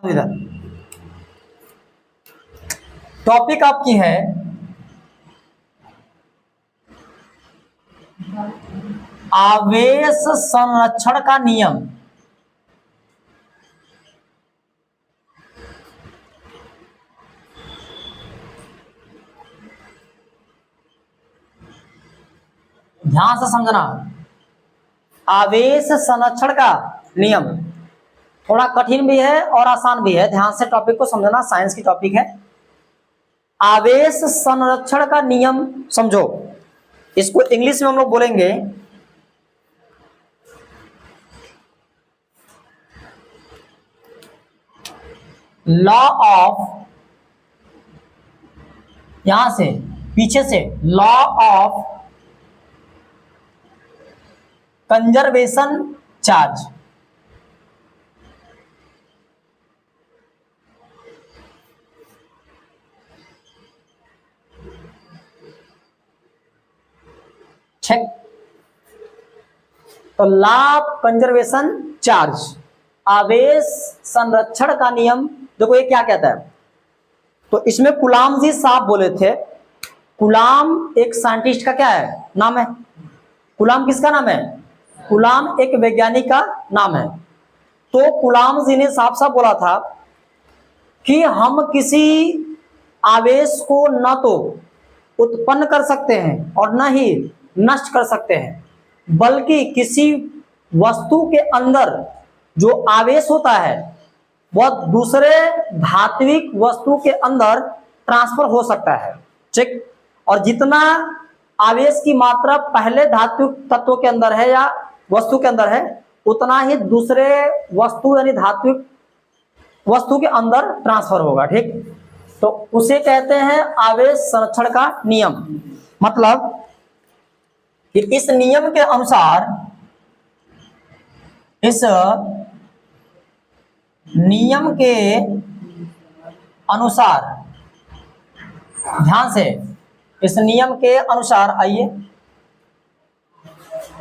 इधर टॉपिक आपकी है आवेश संरक्षण का नियम। ध्यान से समझना, आवेश संरक्षण का नियम थोड़ा कठिन भी है और आसान भी है। ध्यान से टॉपिक को समझना, साइंस की टॉपिक है। आवेश संरक्षण का नियम समझो, इसको इंग्लिश में हम लोग बोलेंगे लॉ ऑफ, यहां से पीछे से law of conservation charge. Check. तो लॉ ऑफ कंजर्वेशन चार्ज, आवेश संरक्षण का नियम। देखो ये क्या कहता है, तो इसमें कूलाम जी साहब बोले थे। कूलाम एक साइंटिस्ट का क्या है, नाम है। कूलाम किसका नाम है? कूलाम एक वैज्ञानिक का नाम है। तो कूलाम जी ने साफ साफ बोला था कि हम किसी आवेश को न तो उत्पन्न कर सकते हैं और न ही नष्ट कर सकते हैं, बल्कि किसी वस्तु के अंदर जो आवेश होता है वह दूसरे धात्विक वस्तु के अंदर ट्रांसफर हो सकता है। ठीक। और जितना आवेश की मात्रा पहले धात्विक तत्व के अंदर है या वस्तु के अंदर है, उतना ही दूसरे वस्तु यानी धात्विक वस्तु के अंदर ट्रांसफर होगा। ठीक। तो उसे कहते हैं आवेश संरक्षण का नियम। मतलब कि इस नियम के अनुसार, इस नियम के अनुसार, ध्यान से, इस नियम के अनुसार आइए,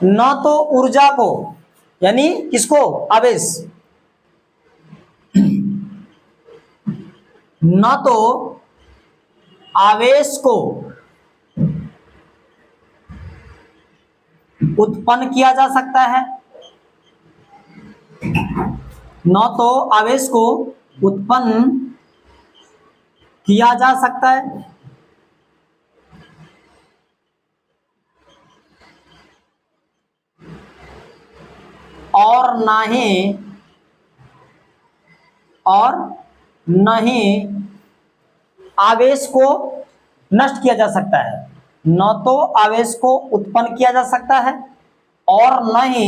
न तो ऊर्जा को, यानी किसको, आवेश, न तो आवेश को उत्पन्न किया जा सकता है, न तो आवेश को उत्पन्न किया जा सकता है, और न ही आवेश को नष्ट किया जा सकता है। न तो आवेश को उत्पन्न किया जा सकता है और न ही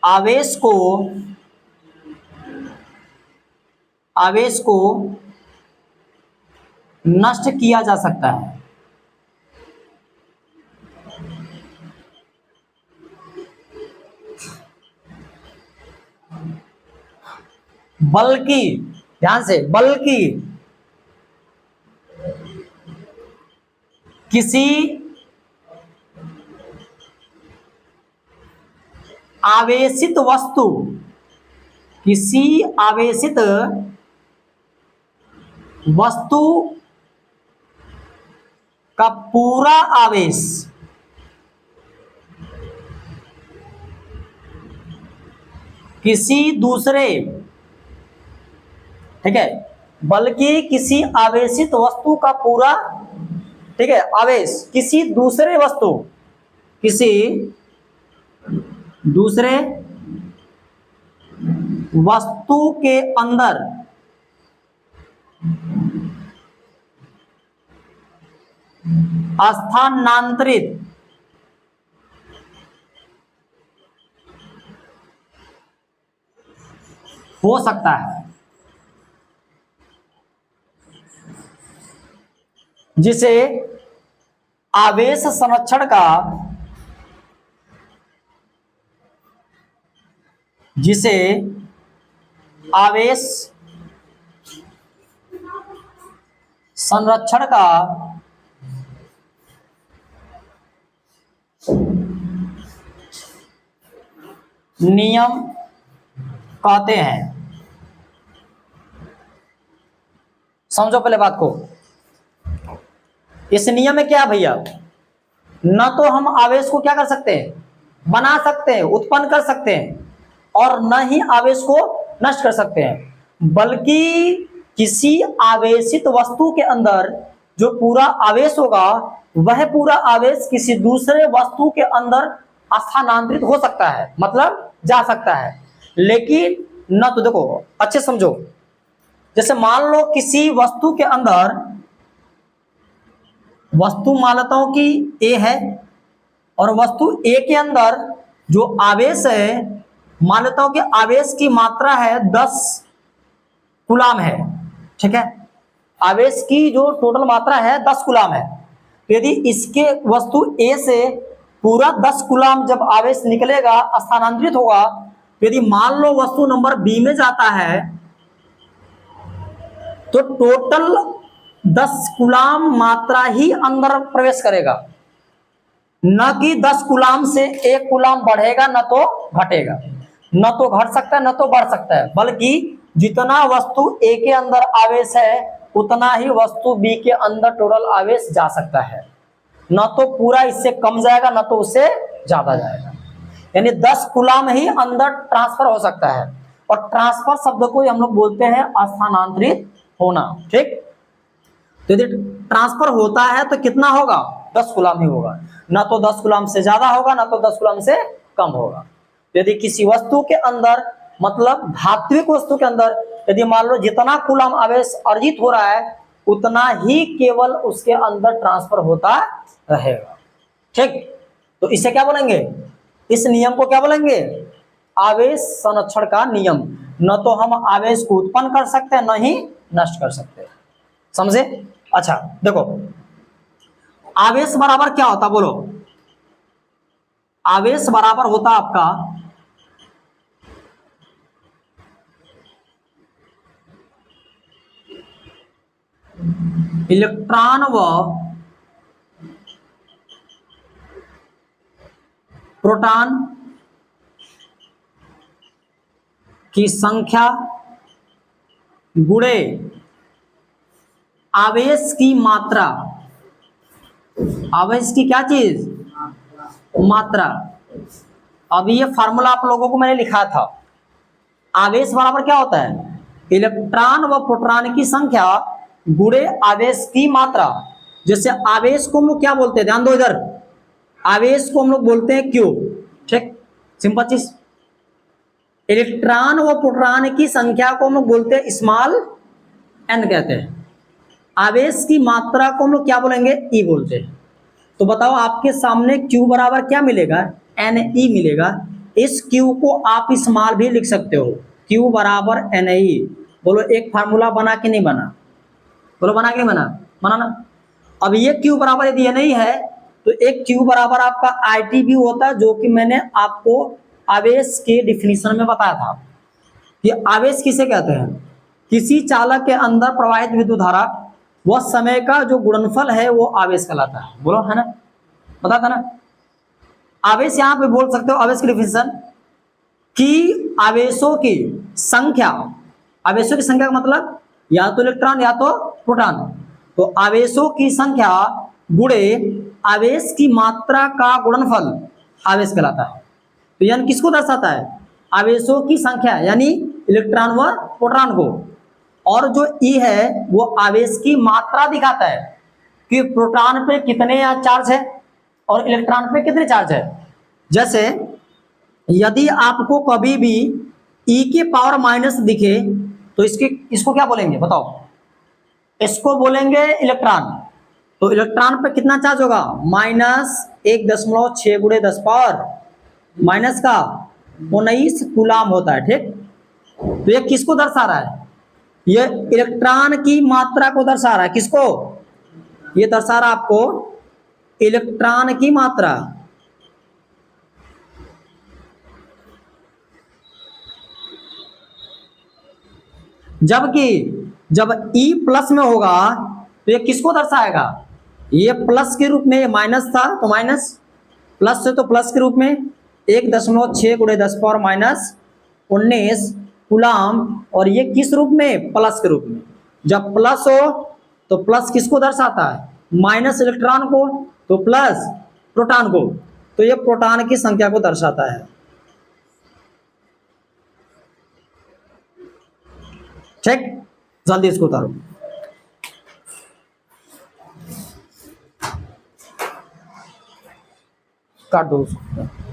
आवेश को नष्ट किया जा सकता है। बल्कि, ध्यान से, बल्कि किसी आवेशित वस्तु, किसी आवेशित वस्तु का पूरा आवेश किसी दूसरे, ठीक है, बल्कि किसी आवेशित वस्तु का पूरा, ठीक है, आवेश किसी दूसरे वस्तु, किसी दूसरे वस्तु के अंदर स्थानांतरित हो सकता है, जिसे आवेश संरक्षण का, जिसे आवेश संरक्षण का नियम कहते हैं। समझो पहले बात को। इस नियम में क्या है भैया, न तो हम आवेश को क्या कर सकते हैं, बना सकते हैं, उत्पन्न कर सकते हैं, और न ही आवेश को नष्ट कर सकते हैं, बल्कि किसी आवेशित वस्तु के अंदर जो पूरा आवेश होगा वह पूरा आवेश किसी दूसरे वस्तु के अंदर स्थानांतरित हो सकता है, मतलब जा सकता है। लेकिन न तो, देखो अच्छे समझो, जैसे मान लो किसी वस्तु के अंदर, वस्तु मान लेता हूं कि ए है, और वस्तु ए के अंदर जो आवेश है, मान लेता हूं कि आवेश की मात्रा है 10 कूलाम है, ठीक है, आवेश की जो टोटल मात्रा है 10 कूलाम है। तो यदि इसके वस्तु ए से पूरा 10 कूलाम जब आवेश निकलेगा, स्थानांतरित होगा, तो यदि मान लो वस्तु नंबर बी में जाता है तो टोटल 10 कूलाम मात्रा ही अंदर प्रवेश करेगा, न कि 10 कूलाम से 1 कूलाम बढ़ेगा न तो घटेगा, न तो घट सकता है न तो बढ़ सकता है, बल्कि जितना वस्तु ए के अंदर आवेश है उतना ही वस्तु बी के अंदर टोटल आवेश जा सकता है, न तो पूरा इससे कम जाएगा न तो उससे ज्यादा जाएगा। यानी 10 कूलाम ही अंदर ट्रांसफर हो सकता है, और ट्रांसफर शब्द को हम लोग बोलते हैं स्थानांतरित होना, ठीक। तो यदि ट्रांसफर होता है तो कितना होगा, 10 कूलाम ही होगा, ना तो 10 कूलाम से ज्यादा होगा ना तो 10 कूलाम से कम होगा। यदि किसी वस्तु के अंदर, मतलब धात्विक वस्तु के अंदर, यदि मान लो जितना कूलाम आवेश अर्जित हो रहा है उतना ही केवल उसके अंदर ट्रांसफर होता रहेगा, ठीक। तो इसे क्या बोलेंगे, इस नियम को क्या बोलेंगे, आवेश संरक्षण का नियम। न तो हम आवेश को उत्पन्न कर सकते हैं न ही नष्ट कर सकते, समझे। अच्छा देखो, आवेश बराबर क्या होता, बोलो, आवेश बराबर होता आपका इलेक्ट्रॉन व प्रोटॉन की संख्या गुणे आवेश की मात्रा, आवेश की क्या चीज, मात्रा। अभी ये फार्मूला आप लोगों को मैंने लिखा था, आवेश बराबर क्या होता है, इलेक्ट्रॉन व प्रोटॉन की संख्या गुणे आवेश की मात्रा। जैसे आवेश को हम लोग क्या बोलते हैं, ध्यान दो इधर, आवेश को हम लोग बोलते हैं क्यू, ठीक, सिंपल चीज। इलेक्ट्रॉन व प्रोटॉन की संख्या को हम लोग बोलते हैं स्मॉल एन कहते हैं। आवेश की मात्रा को हम लोग क्या बोलेंगे, ई बोलते हैं। तो बताओ आपके सामने Q बराबर क्या मिलेगा, NE मिलेगा। इस Q को आप स्मॉल भी लिख सकते हो, Q बराबर NE। बोलो एक फार्मूला बना कि नहीं बना, बोलो बना कि नहीं बना, बना ना। अब ये Q बराबर यदि ये नहीं है तो एक Q बराबर आपका IT भी होता है, जो कि मैंने आपको आवेश के डिफिनीशन में बताया था। ये आवेश किसे कहते हैं, किसी चालक के अंदर प्रवाहित विद्युत धारा वह समय का जो गुणनफल है वो आवेश कहलाता है। बोलो, है ना, पता था ना। आवेश यहां पे बोल सकते हो, आवेश की डिफिनीशन कि आवेशों की संख्या, आवेशों की संख्या का मतलब या तो इलेक्ट्रॉन या तो प्रोटॉन, तो आवेशों की संख्या गुणे आवेश की मात्रा का गुणनफल आवेश कहलाता है। तो यानी किसको दर्शाता है, आवेशों की संख्या यानी इलेक्ट्रॉन व प्रोटॉन को, और जो ई है वो आवेश की मात्रा दिखाता है कि प्रोटॉन पे कितने चार्ज है और इलेक्ट्रॉन पे कितने चार्ज है। जैसे यदि आपको कभी भी ई के पावर माइनस दिखे तो इसको क्या बोलेंगे बताओ, इसको बोलेंगे इलेक्ट्रॉन। तो इलेक्ट्रॉन पे कितना चार्ज होगा, -1.6 × 10 पावर माइनस का 19 कूलाम होता है, ठीक। तो ये किसको दर्शा रहा है, ये इलेक्ट्रॉन की मात्रा को दर्शा रहा है। किसको, ये दर्शा रहा आपको इलेक्ट्रॉन की मात्रा। जबकि जब E प्लस में होगा तो ये किसको दर्शाएगा, ये प्लस के रूप में, माइनस था तो माइनस, प्लस से तो प्लस के रूप में 1.6 × 10 पावर माइनस 19 कूलाम, और ये किस रूप में, प्लस के रूप में। जब प्लस हो तो प्लस किसको दर्शाता है, माइनस इलेक्ट्रॉन को, तो प्लस प्रोटॉन को, तो ये प्रोटॉन की संख्या को दर्शाता है। ठीक, जल्दी इसको उतारो। काट दो उसको।